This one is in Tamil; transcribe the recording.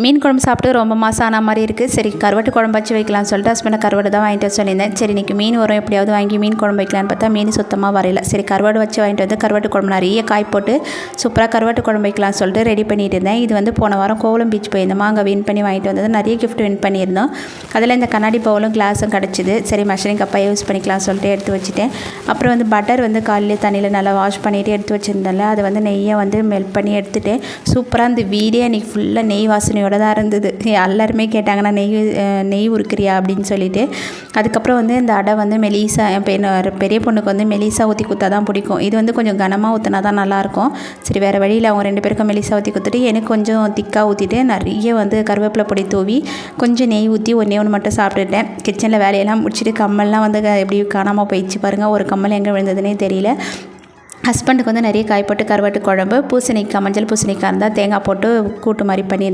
மீன் குழம்பு சாப்பிட்டு ரொம்ப மாதம் ஆன மாதிரி இருக்குது. சரி கருவாட்டு குழம்பு வச்சு வைக்கலாம்னு சொல்லிட்டு ஹஸ்பண்டை கருவாடு தான் வாங்கிட்டு வர சொல்லியிருந்தேன். சரி இன்றைக்கி மீன் வரும் எப்படியாவது வாங்கி மீன் குழம்பு வைக்கலான்னு பார்த்தா மீன் சுத்தமாக வரையில. சரி கருவாடு வச்சு வாங்கிட்டு வந்து கருவாட்டு குழம்பு நிறைய காய் போட்டு சூப்பராக கருவாட்டு குழம்பு வைக்கலாம்னு சொல்லிட்டு ரெடி பண்ணிட்டு இருந்தேன். இது வந்து போன வாரம் கோவளம் பீச் போயிருந்தோமா, அங்கே வின் பண்ணி வாங்கிட்டு வந்தது. நிறைய கிஃப்ட் வின் பண்ணியிருந்தோம். அதில் இந்த கண்ணாடி பவுலும் கிளாஸும் கிடச்சிது. சரி மெஷரிங் கப்பாக யூஸ் பண்ணிக்கலாம்னு சொல்லிட்டு எடுத்து வச்சுட்டேன். அப்புறம் வந்து பட்டர் வந்து காலையில் தண்ணியில் நல்லா வாஷ் பண்ணிவிட்டு எடுத்து வச்சுருந்தேன்ல, அதை வந்து நெய்யை வந்து மெல்ட் பண்ணி எடுத்துகிட்டேன். சூப்பராக இந்த வீடே அன்றைக்கி ஃபுல்லாக நெய் வாசனையோடு தான் இருந்தது. எல்லாருமே கேட்டாங்கன்னா நெய் உருக்கிறியா அப்படின்னு சொல்லிட்டு. அதுக்கப்புறம் வந்து இந்த அடை வந்து மெலிசா பெரிய பொண்ணுக்கு வந்து மெலிசா ஊற்றி குத்தா தான் பிடிக்கும். இது வந்து கொஞ்சம் கனமாக ஊற்றினா தான் நல்லாயிருக்கும். சரி வேறு வழியில் அவங்க 2 பேருக்கும் மெலிசா ஊற்றி கொடுத்துட்டு எனக்கு கொஞ்சம் திக்காக ஊற்றிட்டு நிறைய வந்து கருவேப்பிலை பொடி தூவி கொஞ்சம் நெய் ஊற்றி ஒன்று மட்டும் சாப்பிட்டுட்டேன். கிச்சனில் வேலையெல்லாம் முடிச்சுட்டு கம்மல்லாம் வந்து எப்படி காணாமல் போயிடுச்சு பாருங்கள். ஒரு கம்மல் எங்கே விழுந்ததுன்னே தெரியல. ஹஸ்பண்டுக்கு வந்து நிறைய காய் போட்டு கருவாட்டு குழம்பு, பூசணிக்காய் மஞ்சள் பூசணிக்காய் இருந்தால் தேங்காய் போட்டு கூட்டு மாதிரி பண்ணி